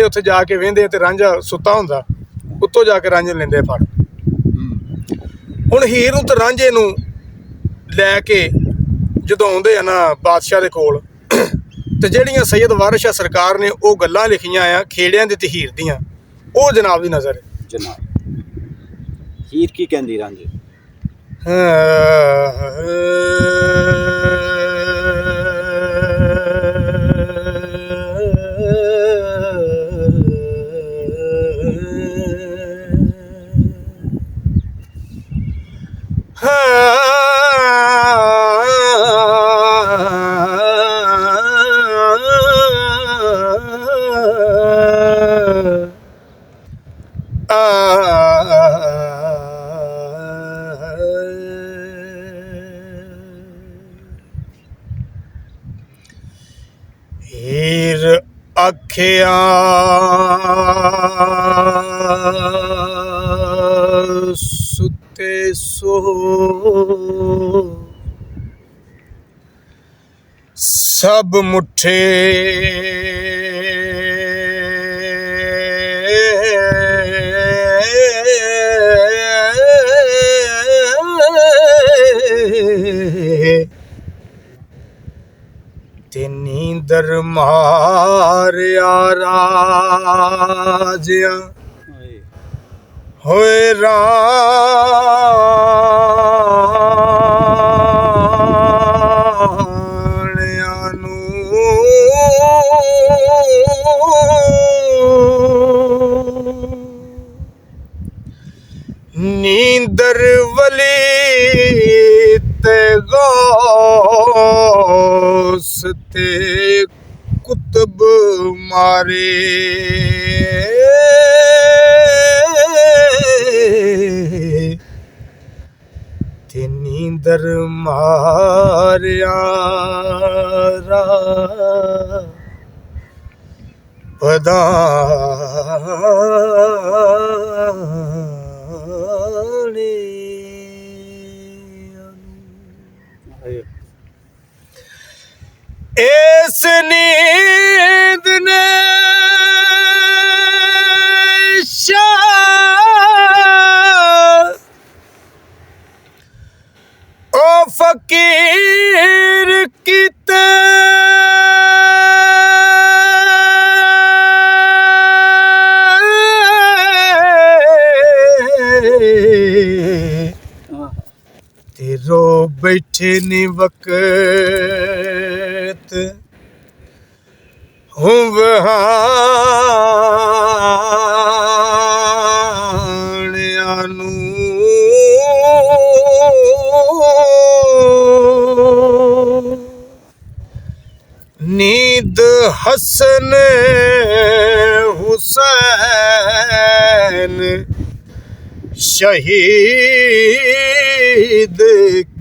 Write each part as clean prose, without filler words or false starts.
ਉੱਥੇ ਜਾ ਕੇ ਵਹਿੰਦੇ ਤੇ ਰਾਂਝਾ ਸੁੱਤਾ ਹੁੰਦਾ, ਉੱਤੋਂ ਜਾ ਕੇ ਰਾਂਝੇ ਲੈਂਦੇ ਫੜ। ਹੁਣ ਹੀਰ ਨੂੰ ਤੇ ਰਾਂਝੇ ਨੂੰ ਲੈ ਕੇ ਜਦੋਂ ਆਉਂਦੇ ਆ ਨਾ ਬਾਦਸ਼ਾਹ ਦੇ ਕੋਲ, ਤੇ ਜਿਹੜੀਆਂ ਸੈਯਦ ਵਾਰਿਸ ਸ਼ਾਹ ਸਰਕਾਰ ਨੇ ਉਹ ਗੱਲਾਂ ਲਿਖੀਆਂ ਆ ਖੇੜਿਆਂ ਦੀ ਤੇ ਹੀਰ ਦੀਆਂ, ਉਹ ਜਨਾਬ ਦੀ ਨਜ਼ਰ ਹੈ। ਜਨਾਬ ਹੀਰ ਕੀ ਕਹਿੰਦੀ ਰਾਂਝੇ? ਹੀਰ ਆਖਿਆ ਸੁੱਤੇ ਸੋ ਸਭ ਮੁੱਠੇ ਤੇ ਨੀਂਦਰ ਮਾਰਿਆ ਰਾਜਿਆਂ ਹੋਏ ਰਾਣਿਆਂ ਨੂੰ ਨੀਂਦਰ ਵਲੀ ਤੇ ਗੌਸ ਤੇ ਕੁਤਬ ਮਾਰੇ ਤੇ ਨੀਂਦਰ ਮਾਰਿਆ ਪਦਾਣੇ। ਇਸ ਨੀਂਦ ਨੇ ਸ਼ਾਹ ਓ ਫਕੀਰ ਕੀਤੇ ਤੇ ਰੋ ਬੈਠੇ ਨੀ ਵਕਤ ਹੂੰ ਵਹਾਣਿਆਂ ਨੂੰ ਨੀਂਦ ਹਸਨ ਹੁਸੈਨ ਸ਼ਹੀਦ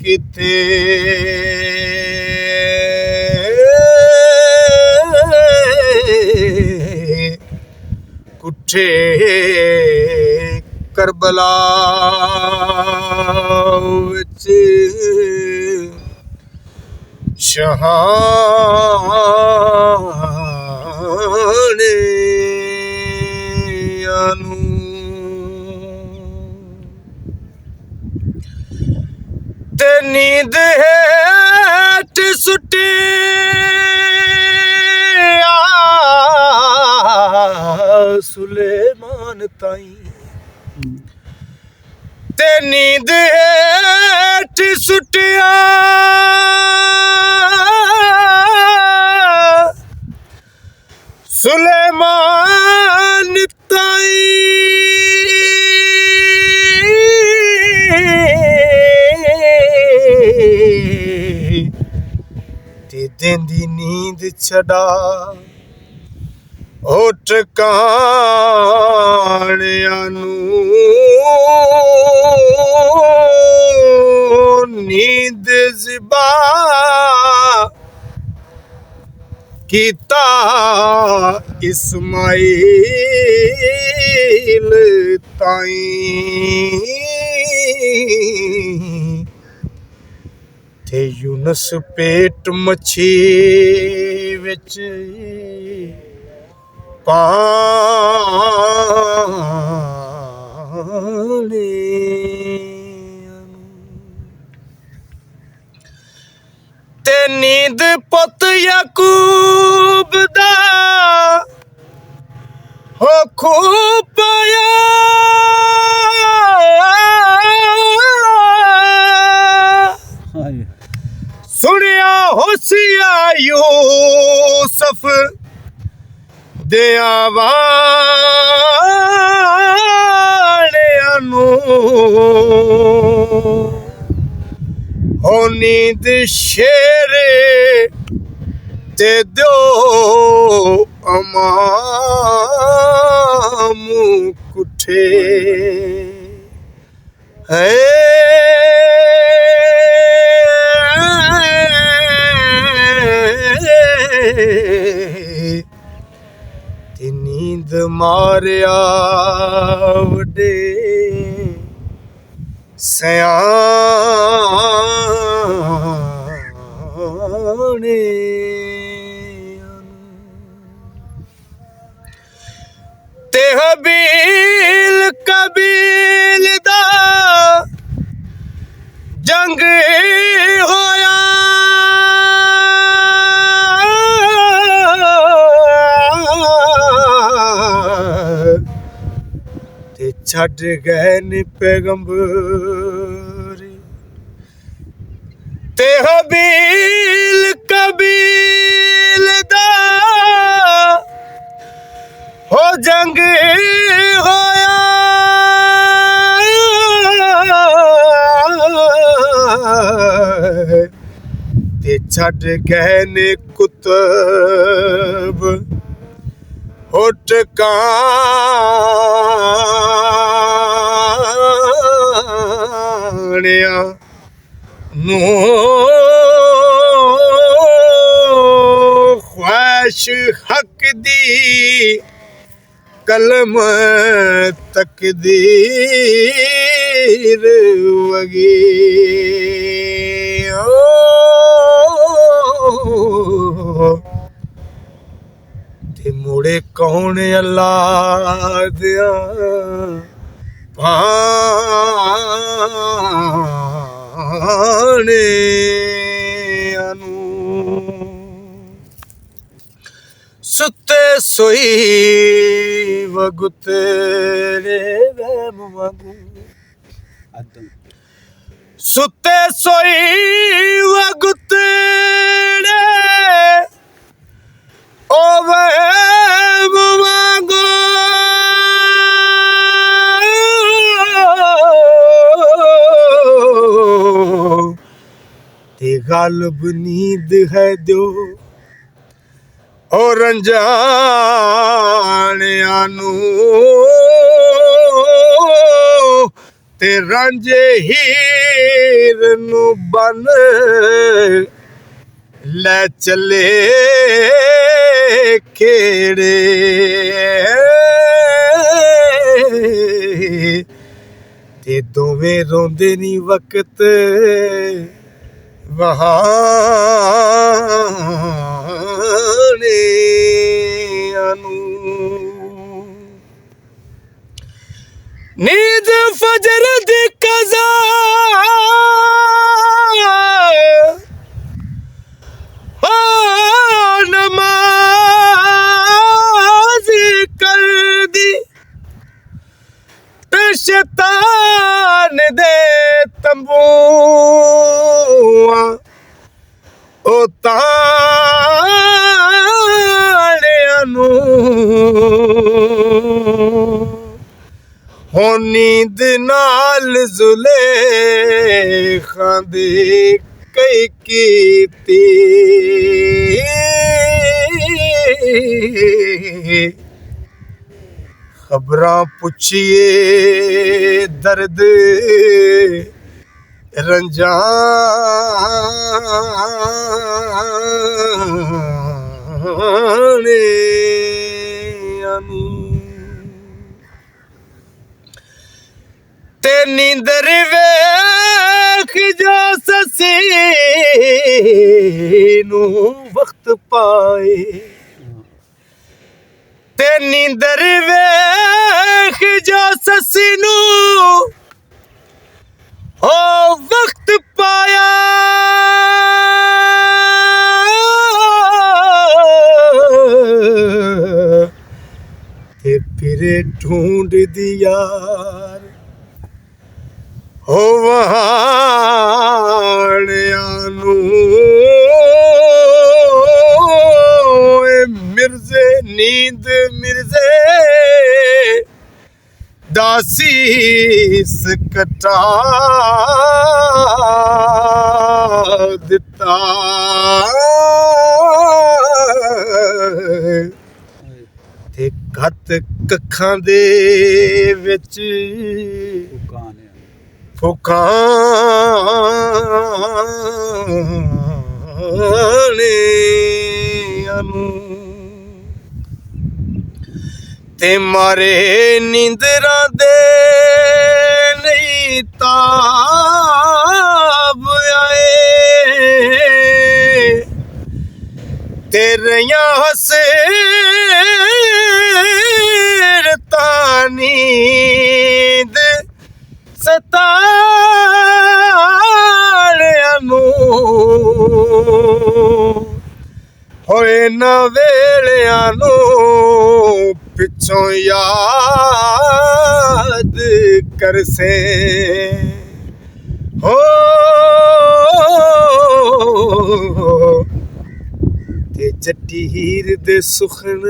ਕਿਤੇ ਕੁੱਠੇ ਕਰਬਲਾ ਵਿੱਚ ਸ਼ਹਾਣਿਆਂ ਨੂੰ ਤੇ ਨੀਂਦ ਹੇਠ ਸੁੱਟਿਆ ਸੁਲੇਮਾਨ ਤਾਈਂ, ਤੇ ਨੀਂਦ ਹੇਠ ਸੁੱਟਿਆ ਸੁਲੇਮਾਨ ਤਾਈਂ ਤੇ ਦੇਂਦੀ ਨੀਂਦ ਛਡਾ ਉਹ ਟਿਕਾਣਿਆਂ ਨੂੰ ਨੀਂਦ ਜ਼ਿਬਾ ਕੀਤਾ ਇਸਮਾਈਲ ਤਾਈਂ ਤੇ ਯੂਨਸ ਪੇਟ ਮੱਛੀ ਵਿੱਚ ਪਾਣਿਆਂ ਨੂੰ। ਤੇ ਨੀਂਦ ਪੁੱਤ ਯਾਕੂਬ ਦਾ ਹੋ ਖੂਬ ਪਾਇਆ, ਸੁਣਿਆ ਹੋਸਿਆ ਯੂਸਫ ਦਿਆਂ ਵਾਲਿਆਂ ਨੂੰ। ਹੋ ਨੀਂਦ ਸ਼ੇਰੇ ਤੇ ਦਿਓ ਅਮਾਮ ਕੁੱਠੇ ਹੈ। ਤੇ ਨੀਂਦ ਮਾਰਿਆ ਵੱਡੇ ਸਿਆਣਿਆਂ ਨੂੰ। ਤੇ ਹਬੀਲ ਕਬੀਲ ਦਾ ਜੰਗ ਹੋਇਆ, ਤੇ ਛੱਡ ਗਏ ਨੇ ਪੈਗੰਬਰ। ਤੇ ਹਬੀਲ ਕਬੀਲ ਦਾ ਹੋ ਜੰਗ ਹੋਇਆ, ਤੇ ਛੱਡ ਗਏ ਨੇ ਕੁਤਬ ਹੋ ਟਿਕਾਣਿਆਂ ਨੂੰ। ख्वाहिश हक दी कलम तकदीर वगी ते मुड़े कौन अल्लाह दिया पाणिਆਂ ਨੂੰ। ਸੁੱਤੇ ਸੋਈ ਵਗੁਤਰੇ ਵਹਿਮ ਵਾਂਗੂ, ਸੁੱਤੇ ਸੋਈ ਵਗੁਤਰੇ ਓ ਵਹਿਮ ਵਾਂਗੂ। ਤੇ ਗਾਲਬ ਨੀਂਦ ਹੈ ਦਿਓ ਓ ਰੰਜਾਣਿਆਂ ਨੂੰ। ਤੇ ਰਾਂਝੇ ਹੀਰ ਨੂੰ ਬੰਨ ਲੈ ਚੱਲੇ ਖੇੜੇ, ਤੇ ਦੋਵੇਂ ਰੋਂਦੇ ਨੀ ਵਕਤ ਵਹਾਣਿਆਂ ਨੂੰ। ਨੀਂਦ ਫਜਰ ਦੀ ਕਜ਼ਾ ਨਮਾਜ਼ ਕਰਦੀ, ਤੇ ਸ਼ੈਤਾਨ ਦੇ ਤੰਬੂਆਂ ਓ ਤਾਣਿਆਂ ਨੂੰ। ਹੋ ਨੀਂਦ ਨਾਲ ਜ਼ੁਲੇਖਾਂ ਦੀ ਕਈ ਕੀਤੀ, ਖਬਰਾਂ ਪੁੱਛੀਏ ਦਰਦ ਰੰਜਾਣਿਆਂ ਨੂੰ। ਤੇ ਨੀਂਦਰ ਵੇਖ ਜੋ ਸੱਸੀ ਨੂੰ ਵਕਤ ਪਾਏ, ਤੇ ਨੀਂਦਰ ਵੇਖ ਜੋ ਸੱਸੀ ਨੂੰ ਓ ਵਕਤ ਪਾਇਆ ਤੇ ਫਿਰੇ ਢੂੰਡਦੀ ਯਾਰ ਹੋ ਵਹਾਣਿਆਂ ਨੂੰ ਏ ਮਿਰਜ਼ੇ ਨੀਂਦ ਮਿਰਜ਼ੇ ਦਾਸੀਸ ਕਟਾ ਦਿੱਤਾ ਤੇ ਘੱਤ ਕੱਖਾਂ ਦੇ ਵਿੱਚ ਫੁਕਾਣਿਆਂ ਨੂੰ ਤੇ ਮਾਰੇ ਨੀਂਦਰਾਂ ਦੇ ਨਹੀਂ ਤਾਬ ਆਏ ਤੇਰੀਆਂ ਹਸਰਤਾਂ ਨੀਂਦ ਸਤਾਣਿਆਂ ਨੂੰ ਹੋਏ ਨਾ ਵੇਲਿਆਂ ਨੂੰ ਪਿੱਛੋਂ ਯਾਦ ਕਰਸੇ ਹੋ ਤੇ ਜੱਟੀ ਹੀਰ ਦੇ ਸੁਖਨ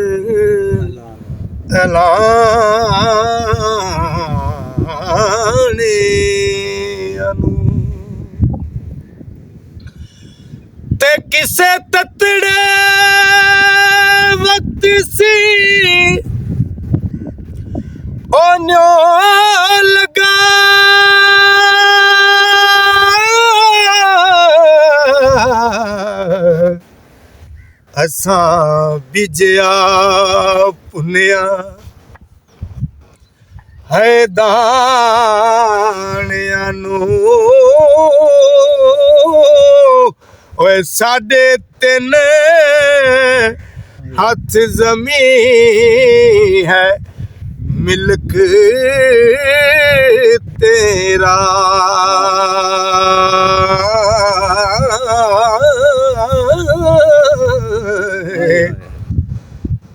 ਐਲਾਨਿਆਂ ਨੂੰ ਤੇ ਕਿਸੇ ਤਤੜੇ ਵਕਤ ਸੀ ਉਹਨੋਂ ਲਗਾ ਅਸਾਂ ਬੀਜਿਆ ਪੁੰਨਿਆ ਹੈ ਦਾਣਿਆਂ ਨੂੰ ਓਏ ਸਾਡੇ ਤਿੰਨ ਹੱਥ ਜ਼ਮੀਨ ਹੈ ਮਿਲਕ ਤੇਰਾ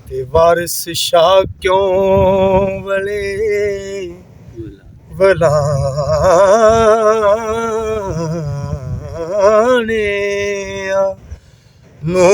ਤੇ ਵਾਰਿਸ ਸ਼ਾਹ ਕਿਉਂ ਵਲੇ ਵਲਾਣਿਆਂ ਨੂੰ